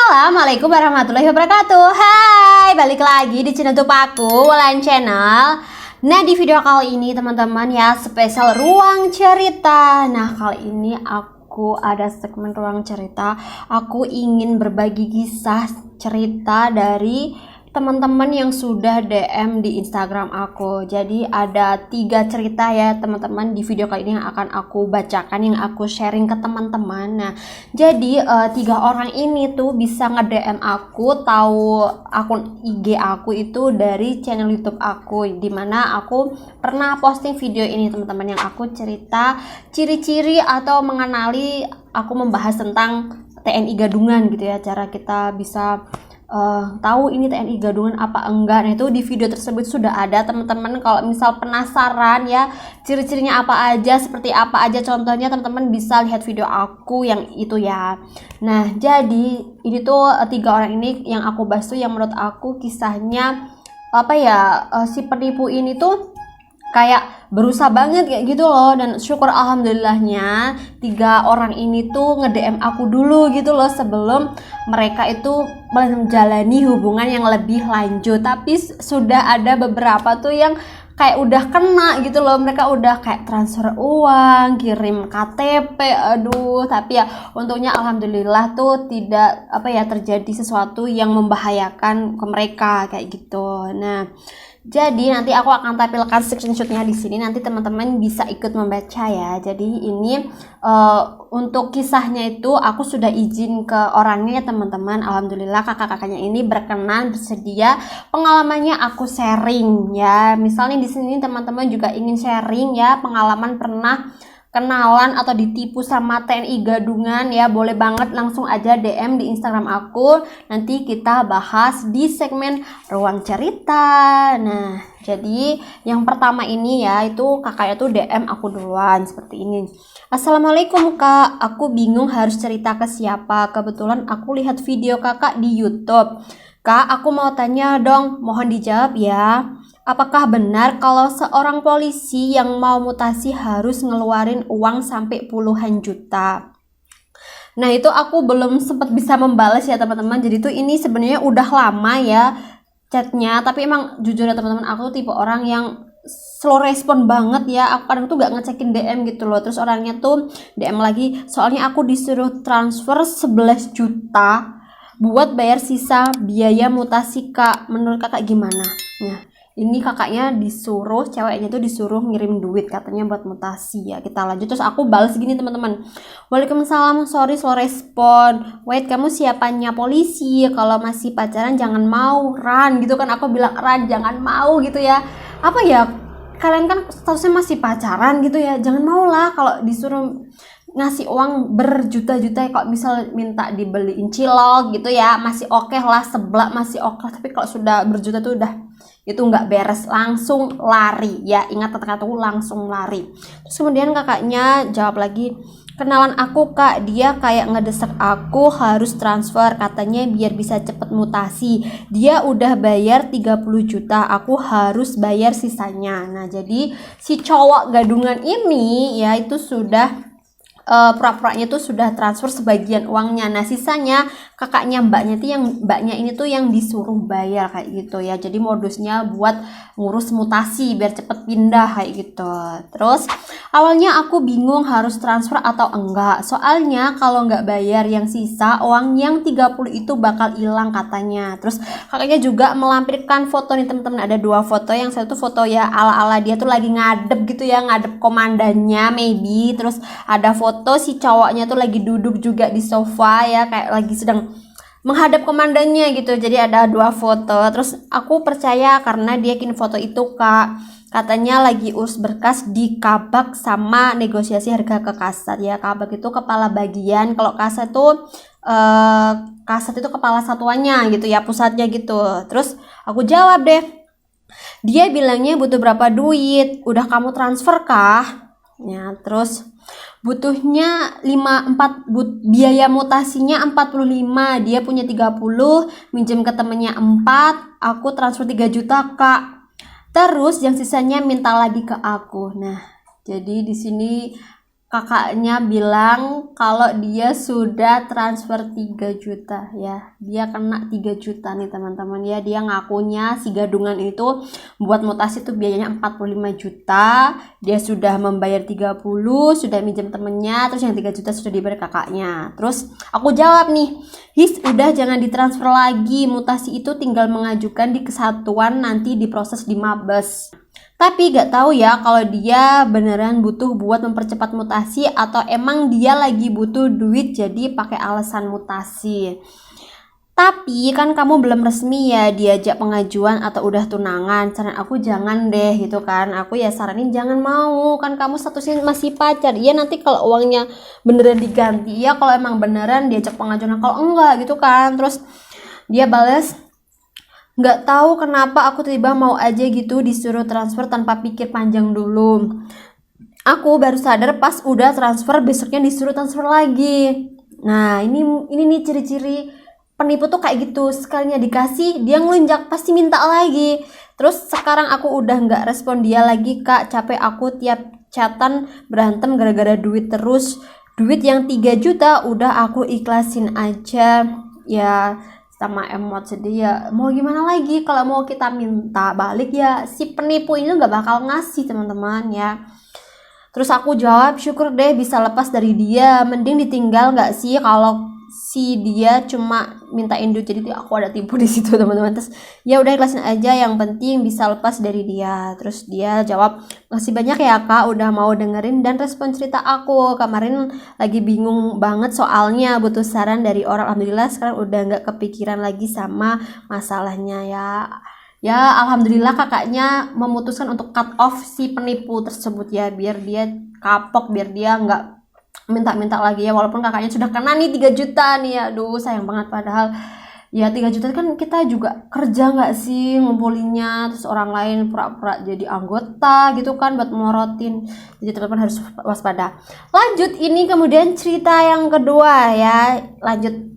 Assalamualaikum warahmatullahi wabarakatuh. Hai, balik lagi di channel Tupaku Wulan Channel. Nah, di video kali ini teman-teman ya, spesial ruang cerita. Nah, kali ini aku ada segmen ruang cerita. Aku ingin berbagi kisah cerita dari teman-teman yang sudah DM di Instagram aku. Jadi ada 3 cerita ya teman-teman di video kali ini yang akan aku bacakan, yang aku sharing ke teman-teman. Nah, jadi 3 orang ini tuh bisa nge-DM aku, tahu akun IG aku itu dari channel YouTube aku, dimana aku pernah posting video ini teman-teman, yang aku cerita ciri-ciri atau mengenali, aku membahas tentang TNI Gadungan gitu ya, cara kita bisa tahu ini TNI Gadungan apa enggak. Nah, itu di video tersebut sudah ada teman-teman. Kalau misal penasaran ya ciri-cirinya apa aja, seperti apa aja contohnya, teman-teman bisa lihat video aku yang itu ya. Nah, jadi ini tuh 3 orang ini yang aku bahas tuh yang menurut aku kisahnya apa ya, si penipu ini tuh kayak berusaha banget kayak gitu loh, dan syukur alhamdulillahnya 3 orang ini tuh nge-DM aku dulu gitu loh sebelum mereka itu menjalani hubungan yang lebih lanjut. Tapi sudah ada beberapa tuh yang kayak udah kena gitu loh, mereka udah kayak transfer uang, kirim KTP, aduh. Tapi ya untungnya alhamdulillah tuh tidak apa ya terjadi sesuatu yang membahayakan ke mereka kayak gitu. Nah, jadi nanti aku akan tampilkan screenshotnya di sini, nanti teman-teman bisa ikut membaca ya. Jadi ini untuk kisahnya itu aku sudah izin ke orangnya ya teman-teman. Alhamdulillah kakak-kakaknya ini berkenan, bersedia pengalamannya aku sharing ya. Misalnya di sini teman-teman juga ingin sharing ya pengalaman pernah kenalan atau ditipu sama TNI Gadungan ya, boleh banget langsung aja DM di Instagram aku, nanti kita bahas di segmen ruang cerita. Nah, jadi yang pertama ini ya, itu kakaknya tuh DM aku duluan seperti ini. Assalamualaikum kak, aku bingung harus cerita ke siapa, kebetulan aku lihat video kakak di YouTube. Kak, aku mau tanya dong, mohon dijawab ya. Apakah benar kalau seorang polisi yang mau mutasi harus ngeluarin uang sampai puluhan juta? Nah, itu aku belum sempat bisa membalas ya teman-teman. Jadi tuh ini sebenarnya udah lama ya chatnya, tapi emang jujur ya teman-teman, aku tipe orang yang slow respon banget ya. Aku kadang tuh gak ngecekin DM gitu loh. Terus orangnya tuh DM lagi, soalnya aku disuruh transfer 11 juta buat bayar sisa biaya mutasi kak. Menurut kakak gimana? Nah, ini kakaknya disuruh, ceweknya tuh disuruh ngirim duit katanya buat mutasi ya. Kita lanjut, terus aku balas gini teman-teman. Waalaikumsalam, sorry slow respon. Wait, kamu siapanya polisi? Kalau masih pacaran jangan mau, Ran gitu kan. Aku bilang Ran jangan mau gitu ya. Apa ya, kalian kan statusnya masih pacaran gitu ya, jangan mau lah kalau disuruh ngasih uang berjuta-juta ya. Kalau misal minta dibeliin cilok gitu ya masih oke lah, seblak masih oke. Tapi kalau sudah berjuta tuh udah, itu nggak beres, langsung lari ya. Ingat kata-kataku, langsung lari. Terus kemudian kakaknya jawab lagi, kenalan aku kak, dia kayak ngedesak aku harus transfer katanya biar bisa cepet mutasi. Dia udah bayar 30 juta, aku harus bayar sisanya. Nah, jadi si cowok gadungan ini ya itu sudah pura-puranya tuh sudah transfer sebagian uangnya. Nah, sisanya kakaknya mbaknya ini tuh yang disuruh bayar kayak gitu ya. Jadi modusnya buat ngurus mutasi biar cepet pindah kayak gitu. Terus awalnya aku bingung harus transfer atau enggak, soalnya kalau nggak bayar yang sisa, uang yang 30 itu bakal hilang katanya. Terus kakaknya juga melampirkan foto nih teman-teman, ada 2 foto. Yang satu foto ya ala-ala dia tuh lagi ngadep gitu ya, ngadep komandannya maybe. Terus ada foto si cowoknya tuh lagi duduk juga di sofa ya, kayak lagi sedang menghadap komandannya gitu. Jadi ada 2 foto. Terus aku percaya karena dia kirim foto itu kak, katanya lagi urus berkas di Kabak sama negosiasi harga ke Kasat ya. Kabak itu kepala bagian, kalau Kasat itu Kasat itu kepala satuannya gitu ya, pusatnya gitu. Terus aku jawab deh, dia bilangnya butuh berapa duit, udah kamu transfer kah? Ya, terus butuhnya 54, biaya mutasinya 45, dia punya 30, minjem ke temennya 4, aku transfer 3 juta kak. Terus yang sisanya minta lagi ke aku. Nah, jadi di sini kakaknya bilang kalau dia sudah transfer 3 juta ya. Dia kena 3 juta nih teman-teman ya. Dia ngakunya si gadungan itu buat mutasi tuh biayanya 45 juta. Dia sudah membayar 30, sudah minjem temennya, terus yang 3 juta sudah diberi kakaknya. Terus aku jawab nih, udah jangan ditransfer lagi. Mutasi itu tinggal mengajukan di kesatuan, nanti diproses di Mabes. Tapi gak tahu ya kalau dia beneran butuh buat mempercepat mutasi atau emang dia lagi butuh duit jadi pakai alasan mutasi. Tapi kan kamu belum resmi ya diajak pengajuan atau udah tunangan. Saran aku jangan deh gitu kan. Aku ya saranin jangan mau. Kan kamu statusnya masih pacar. Iya nanti kalau uangnya beneran diganti ya kalau emang beneran diajak pengajuan. Kalau enggak gitu kan. Terus dia bales, nggak tahu kenapa aku tiba mau aja gitu disuruh transfer tanpa pikir panjang dulu. Aku baru sadar pas udah transfer besoknya disuruh transfer lagi. Nah ini nih ciri-ciri penipu tuh kayak gitu. Sekalinya dikasih dia ngelunjak pasti minta lagi. Terus sekarang aku udah nggak respon dia lagi kak. Capek aku tiap chatan berantem gara-gara duit terus. Duit yang 3 juta udah aku ikhlasin aja ya, sama emot sedih ya. Mau gimana lagi kalau mau kita minta balik ya si penipu ini nggak bakal ngasih teman-teman ya. Terus aku jawab syukur deh bisa lepas dari dia, mending ditinggal nggak sih kalau si dia cuma mintain duit. Jadi aku ada tipu di situ teman-teman. Terus ya udah ikhlasin aja, yang penting bisa lepas dari dia. Terus dia jawab makasih banyak ya kak udah mau dengerin dan respon cerita aku. Kemarin lagi bingung banget soalnya butuh saran dari orang. Alhamdulillah sekarang udah nggak kepikiran lagi sama masalahnya ya. Ya alhamdulillah kakaknya memutuskan untuk cut off si penipu tersebut ya, biar dia kapok, biar dia nggak minta-minta lagi ya. Walaupun kakaknya sudah kena nih 3 juta nih ya. Aduh sayang banget, padahal ya 3 juta kan kita juga kerja nggak sih ngumpulinnya. Terus orang lain pura-pura jadi anggota gitu kan buat melorotin. Jadi teman-teman harus waspada. Lanjut, ini kemudian cerita yang kedua ya. Lanjut,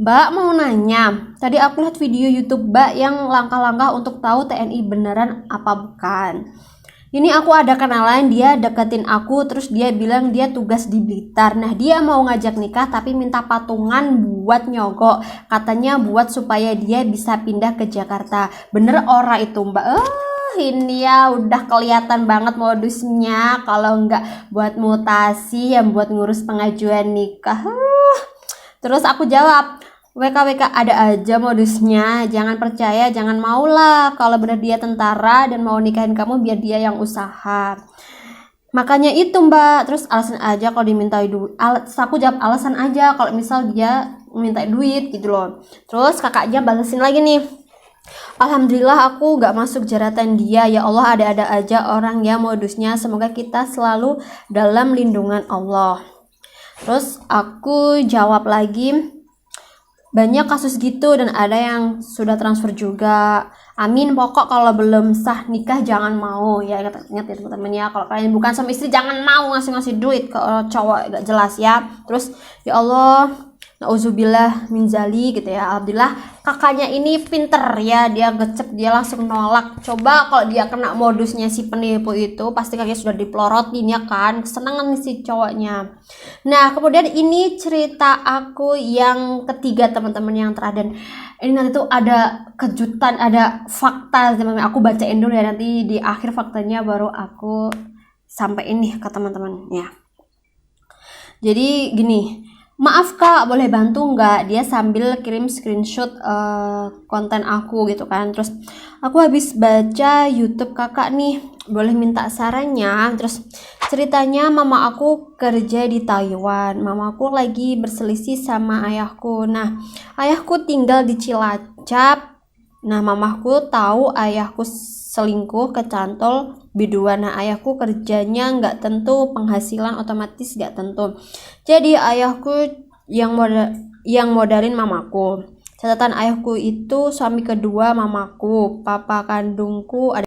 Mbak mau nanya, tadi aku lihat video YouTube Mbak yang langkah-langkah untuk tahu TNI beneran apa bukan. Ini aku ada kenalan, dia deketin aku, terus dia bilang dia tugas di Blitar. Nah dia mau ngajak nikah tapi minta patungan buat nyogok. Katanya buat supaya dia bisa pindah ke Jakarta. Bener ora itu Mbak? Ini ya udah kelihatan banget modusnya. Kalau nggak buat mutasi yang buat ngurus pengajuan nikah. Terus aku jawab, WKWK ada aja modusnya, jangan percaya, jangan maulah kalau benar dia tentara dan mau nikahin kamu biar dia yang usaha. Makanya itu Mbak, terus alasan aja kalau dimintai duit. Aku jawab alasan aja kalau misal dia minta duit gitu loh. Terus kakaknya balesin lagi nih, alhamdulillah aku gak masuk jeratan dia. Ya Allah ada-ada aja orang yang modusnya, semoga kita selalu dalam lindungan Allah. Terus aku jawab lagi, banyak kasus gitu dan ada yang sudah transfer juga. Amin, pokok kalau belum sah nikah jangan mau ya. Ingat ya teman-teman ya, kalau kalian bukan suami istri jangan mau ngasih duit ke cowok gak jelas ya. Terus ya Allah, nauzubillah min zali gitu ya. Alhamdulillah kakaknya ini pinter ya, dia gecep, dia langsung nolak. Coba kalau dia kena modusnya si penipu itu, pasti kakaknya sudah dipelorotin ya kan. Kesenangan si cowoknya. Nah kemudian ini cerita aku yang ketiga teman-teman, yang terakhir. Dan ini nanti tuh ada kejutan, ada fakta teman-teman. Aku bacain dulu ya, nanti di akhir faktanya baru aku sampai ini ke teman-teman ya. Jadi gini, maaf kak boleh bantu nggak, dia sambil kirim screenshot konten aku gitu kan. Terus aku habis baca YouTube kakak nih, boleh minta sarannya. Terus ceritanya mama aku kerja di Taiwan, mamaku lagi berselisih sama ayahku. Nah ayahku tinggal di Cilacap. Nah mamaku tahu ayahku selingkuh, kecantol biduan. Nah ayahku kerjanya nggak tentu, penghasilan otomatis nggak tentu. Jadi ayahku yang modalin mamaku. Catatan ayahku itu suami kedua mamaku, papa kandungku ada.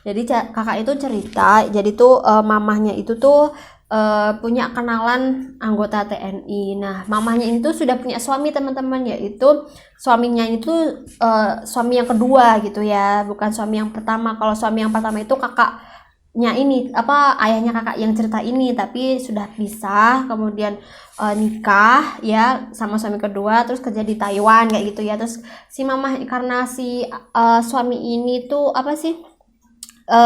Jadi kakak itu cerita, jadi tuh mamahnya itu tuh punya kenalan anggota TNI. Nah mamahnya itu sudah punya suami teman-teman, yaitu suaminya itu suami yang kedua gitu ya, bukan suami yang pertama. Kalau suami yang pertama itu kakak ini apa ayahnya kakak yang cerita ini, tapi sudah pisah, kemudian nikah ya sama suami kedua, terus kerja di Taiwan kayak gitu ya. Terus si mama karena si suami ini tuh apa sih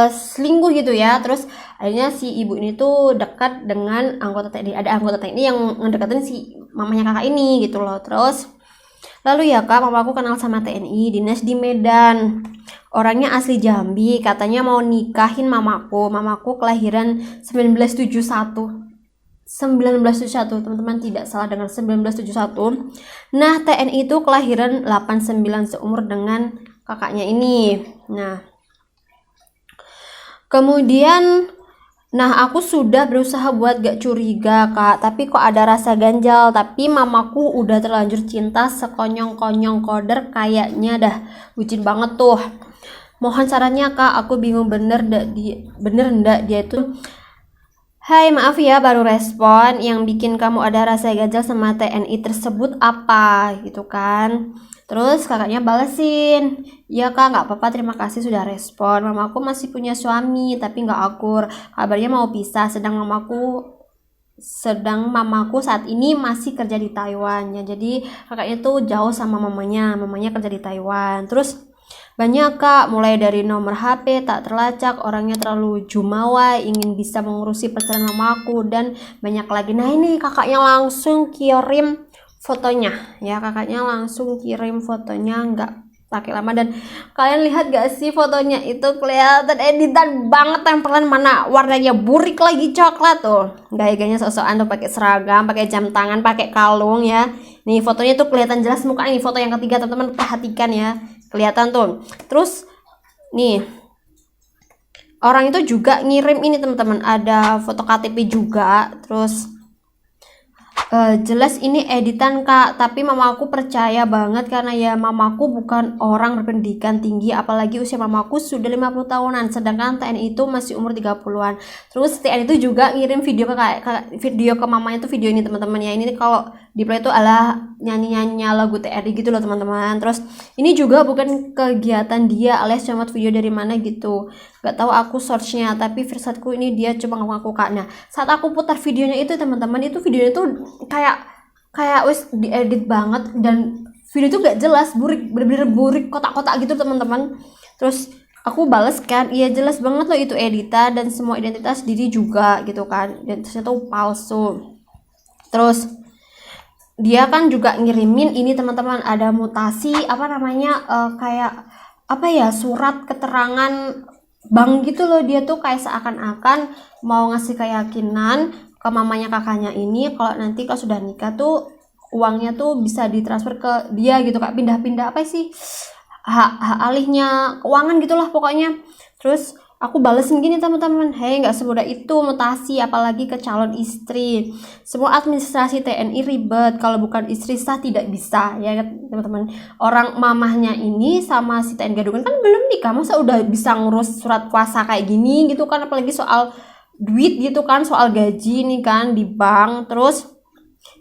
selingkuh gitu ya, terus akhirnya si ibu ini tuh dekat dengan anggota TNI, ada anggota TNI yang ngedekatin si mamanya kakak ini gitu loh. Terus lalu ya kak, mamaku kenal sama TNI, dinas di Medan, orangnya asli Jambi, katanya mau nikahin mamaku kelahiran 1971 teman-teman, tidak salah dengan 1971. Nah TNI itu kelahiran 89, seumur dengan kakaknya ini. Nah kemudian aku sudah berusaha buat gak curiga kak, tapi kok ada rasa ganjal. Tapi mamaku udah terlanjur cinta sekonyong-konyong koder, kayaknya dah bucin banget tuh. Mohon sarannya kak, aku bingung bener ndak dia itu. Hai, maaf ya baru respon, yang bikin kamu ada rasa ganjal sama TNI tersebut apa gitu kan. Terus kakaknya balesin, ya kak nggak apa-apa, terima kasih sudah respon, mamaku masih punya suami tapi nggak akur, kabarnya mau pisah, sedang mamaku saat ini masih kerja di Taiwan ya. Jadi kakaknya tuh jauh sama mamanya kerja di Taiwan. Terus banyak kak, mulai dari nomor HP tak terlacak, orangnya terlalu jumawa, ingin bisa mengurusi perceraian mamaku, dan banyak lagi. Nah ini kakaknya langsung kirim fotonya ya, nggak pakai lama. Dan kalian lihat gak sih fotonya itu, kelihatan editan banget, tempelan mana warnanya burik lagi coklat tuh, gaya-gayanya sok-sokan tuh, pakai seragam, pakai jam tangan, pakai kalung ya. Nih fotonya tuh kelihatan jelas muka. Ini foto yang ketiga teman-teman, perhatikan ya, kelihatan tuh. Terus nih orang itu juga ngirim ini teman-teman, ada foto KTP juga. Terus jelas ini editan kak, tapi mamaku percaya banget karena ya mamaku bukan orang berpendidikan tinggi, apalagi usia mamaku sudah 50 tahunan, sedangkan TNI itu masih umur 30-an. Terus TNI itu juga ngirim video ke mamanya tuh, video ini teman-teman ya. Ini kalau di play itu adalah nyanyi lagu TNI gitu loh teman-teman. Terus ini juga bukan kegiatan dia alias cuma video dari mana gitu, gak tahu aku searchnya, tapi versetku ini dia cuma ngaku kak. Nah saat aku putar videonya itu teman-teman, itu videonya tuh kayak wes diedit banget, dan video itu gak jelas, burik, bener-bener burik, kotak-kotak gitu teman-teman. Terus aku bales kan, iya jelas banget loh itu editan, dan semua identitas diri juga gitu kan, dan ternyata tuh palsu. Terus dia kan juga ngirimin ini teman-teman, ada mutasi apa namanya, kayak apa ya, surat keterangan bank gitu loh. Dia tuh kayak seakan-akan mau ngasih keyakinan ke mamanya kakaknya ini kalau nanti kalau sudah nikah tuh uangnya tuh bisa ditransfer ke dia gitu kak, pindah-pindah apa sih, hak alihnya keuangan gitulah pokoknya. Terus aku balesin gini teman-teman, hei nggak semudah itu mutasi, apalagi ke calon istri. Semua administrasi TNI ribet, kalau bukan istri sah tidak bisa ya teman-teman. Orang mamahnya ini sama si TNI gadungan kan belum nikah, masa udah bisa ngurus surat kuasa kayak gini gitu kan, apalagi soal duit gitu kan, soal gaji nih kan di bank. Terus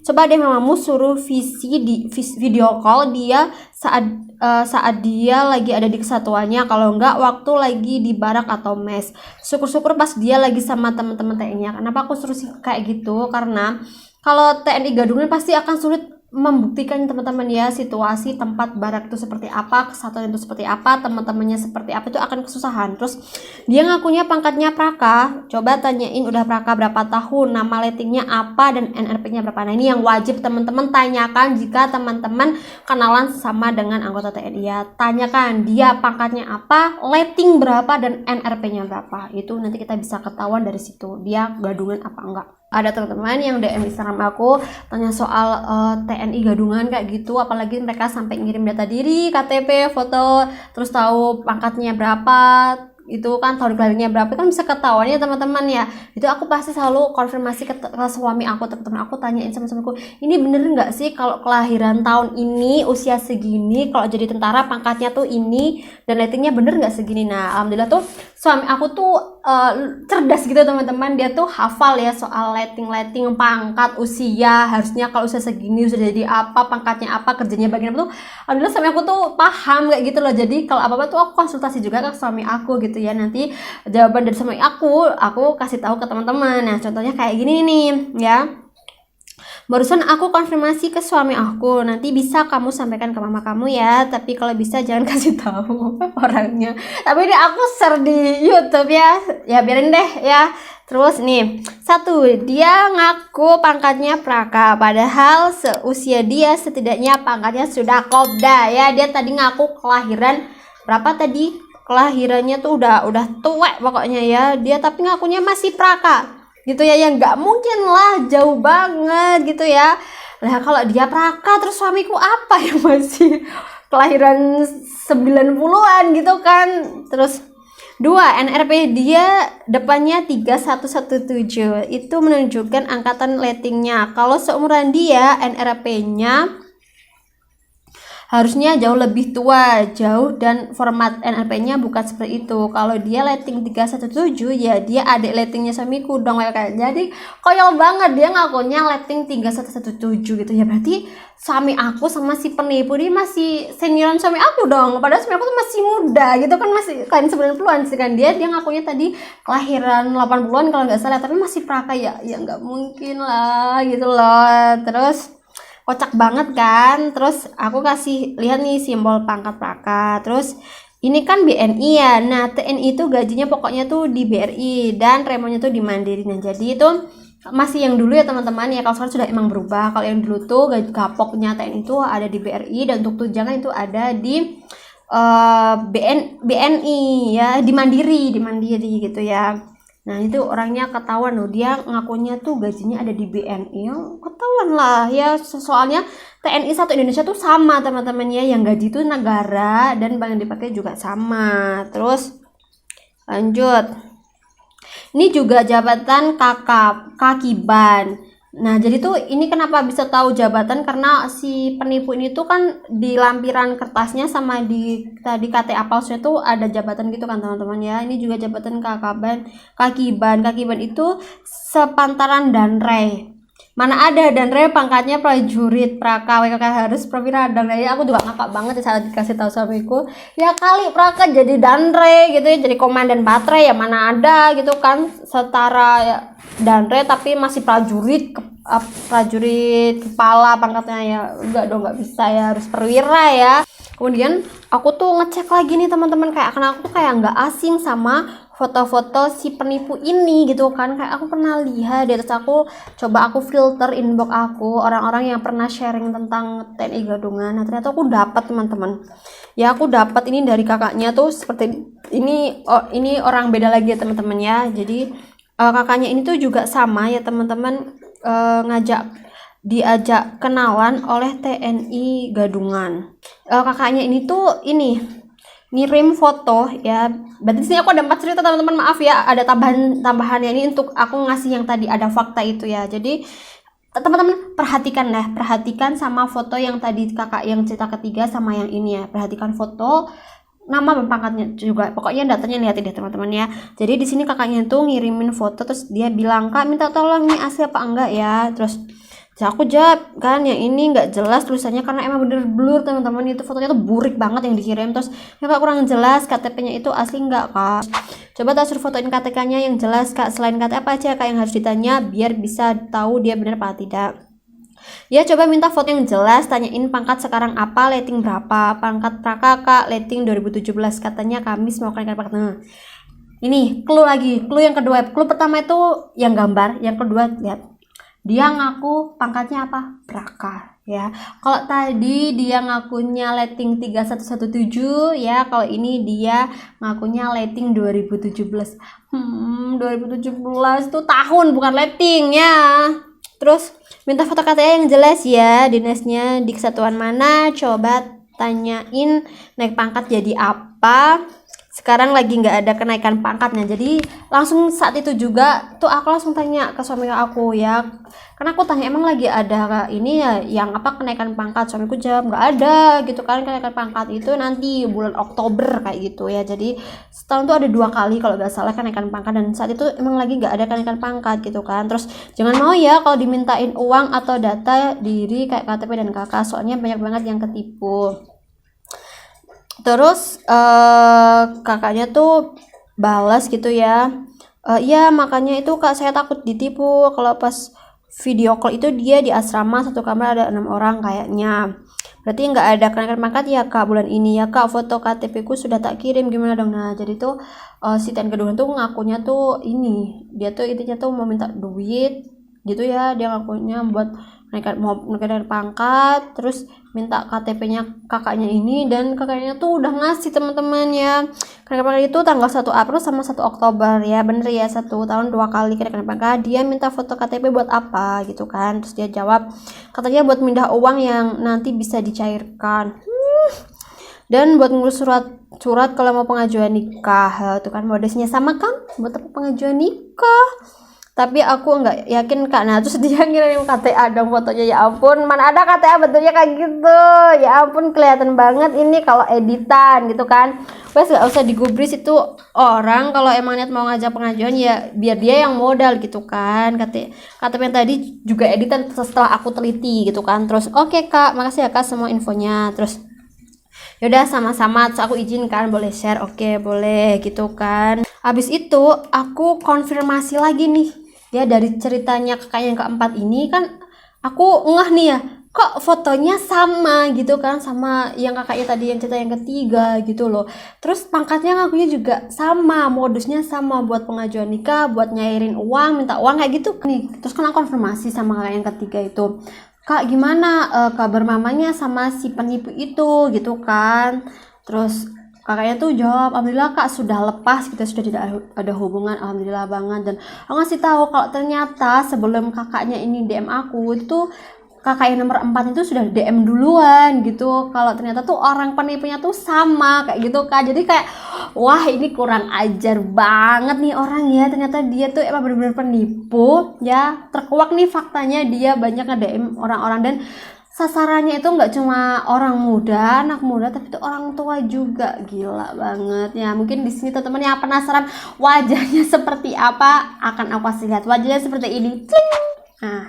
coba deh mamamu suruh video call dia saat dia lagi ada di kesatuannya, kalau enggak waktu lagi di barak atau mes. Syukur-syukur pas dia lagi sama teman-teman TNI. Kenapa aku suruh kayak gitu, karena kalau TNI gadungan pasti akan sulit membuktikan teman-teman ya, situasi tempat barak itu seperti apa, kesatuan itu seperti apa, teman-temannya seperti apa, itu akan kesusahan. Terus dia ngakunya pangkatnya praka, coba tanyain udah praka berapa tahun, nama lettingnya apa, dan NRP-nya berapa. Nah ini yang wajib teman-teman tanyakan jika teman-teman kenalan sama dengan anggota TNI ya, tanyakan dia pangkatnya apa, letting berapa, dan NRP-nya berapa. Itu nanti kita bisa ketahuan dari situ dia gadungan apa enggak. Ada teman-teman yang DM Instagram aku tanya soal TNI gadungan kayak gitu, apalagi mereka sampai ngirim data diri, KTP, foto, terus tahu pangkatnya berapa, itu kan tahun kelahirannya berapa, kan bisa ketahuan ya teman-teman ya. Itu aku pasti selalu konfirmasi ke suami aku, teman-teman aku tanyain sama suamiku, ini bener nggak sih kalau kelahiran tahun ini usia segini, kalau jadi tentara pangkatnya tuh ini, dan ratingnya bener nggak segini. Nah alhamdulillah tuh suami aku tuh cerdas gitu teman-teman. Dia tuh hafal ya soal letting pangkat, usia, harusnya kalau usia segini sudah jadi apa, pangkatnya apa, kerjanya bagian apa tuh. Alhamdulillah suami aku tuh paham kayak gitu loh. Jadi kalau apa-apa tuh aku konsultasi juga ke suami aku gitu ya. Nanti jawaban dari suami aku kasih tahu ke teman-teman. Nah, contohnya kayak gini nih ya. Barusan aku konfirmasi ke suami aku, nanti bisa kamu sampaikan ke mama kamu ya, tapi kalau bisa jangan kasih tahu orangnya. Tapi ini aku share di YouTube ya biarin deh ya. Terus nih, satu, dia ngaku pangkatnya Praka, padahal seusia dia setidaknya pangkatnya sudah Kopda ya. Dia tadi ngaku kelahiran berapa tadi? Kelahirannya tuh udah tua pokoknya ya. Dia tapi ngakunya masih Praka gitu ya, yang nggak mungkin lah, jauh banget gitu ya. Nah kalau dia Praka terus suamiku apa yang masih kelahiran 90-an gitu kan. Terus 2, NRP dia depannya 3117, itu menunjukkan angkatan lettingnya. Kalau seumuran dia NRP-nya harusnya jauh lebih tua, jauh, dan format NRP-nya bukan seperti itu. Kalau dia letting 317 ya dia adik lettingnya suamiku dong kayak. Jadi koyol banget dia ngakunya letting 3117 gitu ya. Berarti suami aku sama si penipu dia masih senioran suami aku dong. Padahal suami aku tuh masih muda gitu kan, masih kan 90-an sih kan. Dia ngakunya tadi kelahiran 80-an kalau nggak salah, tapi masih Praka ya nggak mungkin lah gitu loh. Terus kocak banget kan. Terus aku kasih lihat nih simbol pangkat Praka. Terus ini kan BNI ya. Nah TNI itu gajinya pokoknya tuh di BRI dan remonya tuh di Mandiri. Nah jadi itu masih yang dulu ya teman-teman ya. Kalau sekarang sudah emang berubah. Kalau yang dulu tuh gaji gapoknya TNI itu ada di BRI, dan untuk tunjangan itu ada di BNI ya, di Mandiri gitu ya. Nah itu orangnya ketahuan loh, dia ngakunya tuh gajinya ada di BNI, ketahuan lah ya. Soalnya TNI satu Indonesia tuh sama teman-teman ya, yang gaji itu negara dan bank yang dipakai juga sama. Terus lanjut, ini juga jabatan kakiban. Nah jadi tuh ini kenapa bisa tahu jabatan, karena si penipu ini tuh kan di lampiran kertasnya sama di tadi KTA palsunya tuh ada jabatan gitu kan teman-teman ya. Ini juga jabatan kakiban itu sepantaran Danre. Mana ada Danre pangkatnya prajurit Praka, WKK harus perwira Danre. Ya aku juga ngakak banget ya saat dikasih tahu suamiku. Ya kali Praka jadi Danre gitu ya, jadi komandan baterai ya mana ada gitu kan, setara ya Danre tapi masih prajurit kepala pangkatnya ya. Enggak dong, nggak bisa ya, harus perwira ya. Kemudian aku tuh ngecek lagi nih teman-teman, kayak karena aku tuh kayak nggak asing sama foto-foto si penipu ini gitu kan, kayak aku pernah lihat di atas. Aku coba aku filter inbox aku orang-orang yang pernah sharing tentang TNI Gadungan. Nah ternyata aku dapat teman-teman ya, aku dapat ini dari kakaknya tuh seperti ini. Ini orang beda lagi ya teman-teman ya. Jadi kakaknya ini tuh juga sama ya teman-teman, diajak kenalan oleh TNI Gadungan. Kakaknya ini tuh ngirim foto ya. Berarti di sini aku ada 4 cerita teman-teman, maaf ya ada tambahannya ini untuk aku ngasih yang tadi ada fakta itu ya. Jadi teman-teman perhatikan sama foto yang tadi kakak yang cerita ketiga sama yang ini ya. Perhatikan foto, nama dan pangkatnya juga, pokoknya datanya lihatin deh teman-teman ya. Jadi di sini kakaknya tuh ngirimin foto, terus dia bilang, "Kak minta tolong nih asli apa enggak ya." Terus aku jawab kan yang ini nggak jelas tulisannya, karena emang bener blur teman-teman, itu fotonya tuh burik banget yang dikirim. Terus ya Kak kurang jelas, KTP-nya itu asli nggak Kak? Coba tak suruh fotoin KTK-nya yang jelas Kak, selain KTP apa aja Kak yang harus ditanya biar bisa tahu dia bener apa tidak. Ya coba minta foto yang jelas, tanyain pangkat sekarang apa, letting berapa, pangkat Praka Kak, letting 2017, katanya Kamis mau kenaikan pangkat. Nah, ini clue yang kedua. Clue pertama itu yang gambar, yang kedua lihat. Dia ngaku pangkatnya apa? Praka ya. Kalau tadi dia ngakunya letting 3117 ya, kalau ini dia ngakunya letting 2017. 2017 tuh tahun bukan letting ya. Terus minta foto KTP yang jelas ya, dinasnya di kesatuan mana, coba tanyain naik pangkat jadi apa, sekarang lagi nggak ada kenaikan pangkatnya. Jadi langsung saat itu juga tuh aku langsung tanya ke suami aku ya, karena aku tanya emang lagi ada ini ya yang apa kenaikan pangkat. Suamiku jawab nggak ada gitu kan, kenaikan pangkat itu nanti bulan Oktober kayak gitu ya. Jadi setahun tuh ada 2 kali kalau nggak salah kenaikan pangkat, dan saat itu emang lagi nggak ada kenaikan pangkat gitu kan. Terus jangan mau ya kalau dimintain uang atau data diri kayak KTP dan KK, soalnya banyak banget yang ketipu. Terus kakaknya tuh balas gitu ya, iya makanya itu Kak saya takut ditipu, kalau pas video call itu dia di asrama satu kamar ada 6 orang kayaknya, berarti nggak ada kenaikan pangkat ya Kak bulan ini ya Kak, foto KTP ku sudah tak kirim gimana dong. Nah jadi tuh si TN kedua tuh ngakunya tuh ini, dia tuh intinya tuh mau minta duit gitu ya, dia ngakunya buat kenaikan pangkat, terus minta KTP-nya kakaknya ini, dan kakaknya tuh udah ngasih teman-teman ya. Kenaikan pangkat itu tanggal 1 April sama 1 Oktober ya, bener ya, 1 tahun 2 kali kenaikan pangkat. Dia minta foto KTP buat apa gitu kan, terus dia jawab katanya buat mindah uang yang nanti bisa dicairkan. Dan buat ngurus surat kalau mau pengajuan nikah tuh kan, modusnya sama kan, buat apa pengajuan nikah. Tapi aku nggak yakin Kak. Nah terus dia ngirim KTA dong fotonya, ya ampun mana ada KTA bentuknya kayak gitu, ya ampun kelihatan banget ini kalau editan gitu kan. Wes nggak usah digubris itu orang, kalau emang niat mau ngajak pengajuan ya biar dia yang modal gitu kan. KTP yang tadi juga editan setelah aku teliti gitu kan. Terus oke Kak, makasih ya Kak semua infonya. Terus yaudah sama-sama, terus aku izinkan boleh share, oke boleh gitu kan. Habis itu aku konfirmasi lagi nih ya, dari ceritanya kakak yang keempat ini kan aku ngeh nih ya, kok fotonya sama gitu kan sama yang kakaknya tadi yang cerita yang ketiga gitu loh. Terus pangkatnya ngakunya juga sama, modusnya sama, buat pengajuan nikah, buat nyairin uang, minta uang kayak gitu nih. Terus kan aku konfirmasi sama kakak yang ketiga itu, Kak gimana kabar mamanya sama si penipu itu gitu kan. Terus kakaknya tuh jawab, alhamdulillah Kak sudah lepas, kita sudah tidak ada hubungan, alhamdulillah banget. Dan aku ngasih tahu kalau ternyata sebelum kakaknya ini DM aku itu kakak yang nomor 4 itu sudah DM duluan gitu, kalau ternyata tuh orang penipunya tuh sama kayak gitu Kak. Jadi kayak wah ini kurang ajar banget nih orang ya, ternyata dia tuh emang benar-benar penipu ya. Terkuak nih faktanya, dia banyak nge-DM orang-orang, dan sasarannya itu nggak cuma orang muda, anak muda, tapi itu orang tua juga. Gila banget ya. Mungkin di sini teman-teman yang penasaran wajahnya seperti apa, akan aku kasih lihat wajahnya seperti ini. Cling! Nah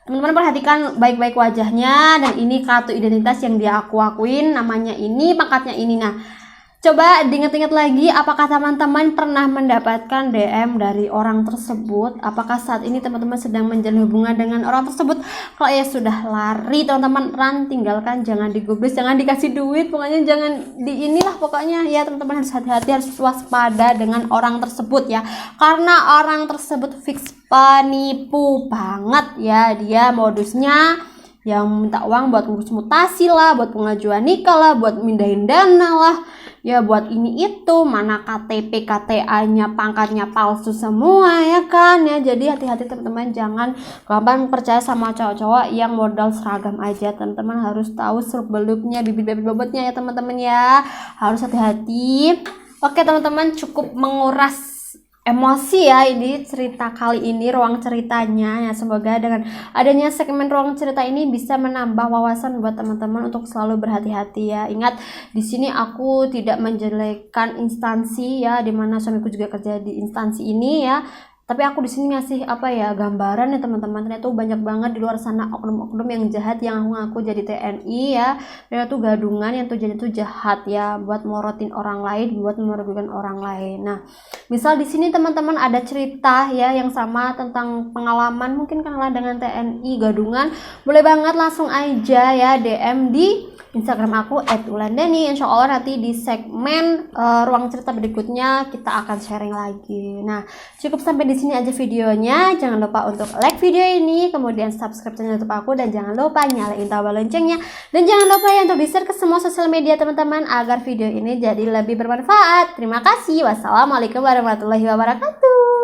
teman-teman perhatikan baik-baik wajahnya, dan ini kartu identitas yang dia akuin, namanya ini, pangkatnya ini. Nah coba diingat-ingat lagi, apakah teman-teman pernah mendapatkan DM dari orang tersebut? Apakah saat ini teman-teman sedang menjalin hubungan dengan orang tersebut? Kalau ya sudah lari teman-teman, tinggalkan, jangan digubris, jangan dikasih duit, pokoknya jangan di inilah pokoknya ya teman-teman. Harus hati-hati, harus waspada dengan orang tersebut ya, karena orang tersebut fix penipu banget ya. Dia modusnya yang minta uang buat ngurus mutasi lah, buat pengajuan nikah lah, buat mindahin dana lah ya, buat ini itu, mana KTP KTA-nya pangkatnya palsu semua ya kan ya. Jadi hati-hati teman-teman, jangan gampang percaya sama cowok-cowok yang modal seragam aja. Teman-teman harus tahu seluk-beluknya, bibit-bibit bobotnya ya teman-teman ya, harus hati-hati. Oke teman-teman, cukup menguras emosi ya ini cerita kali ini, ruang ceritanya ya. Semoga dengan adanya segmen ruang cerita ini bisa menambah wawasan buat teman-teman untuk selalu berhati-hati ya. Ingat di sini aku tidak menjelekkan instansi ya, dimana suamiku juga kerja di instansi ini ya. Tapi aku di sini ngasih apa ya, gambaran ya teman-teman. Ternyata tuh banyak banget di luar sana oknum-oknum yang jahat yang ngaku jadi TNI ya. Ternyata tuh gadungan yang tujuannya tuh jahat ya, buat morotin orang lain, buat merugikan orang lain. Nah, misal di sini teman-teman ada cerita ya yang sama tentang pengalaman mungkin kenalan dengan TNI gadungan, boleh banget langsung aja ya DM di Instagram aku @wulandani. Insya Allah nanti di segmen ruang cerita berikutnya kita akan sharing lagi. Nah cukup sampai di sini aja videonya. Jangan lupa untuk like video ini, kemudian subscribe channel YouTube aku, dan jangan lupa nyalain tombol loncengnya, dan jangan lupa ya untuk di-share ke semua sosial media teman-teman agar video ini jadi lebih bermanfaat. Terima kasih. Wassalamualaikum warahmatullahi wabarakatuh.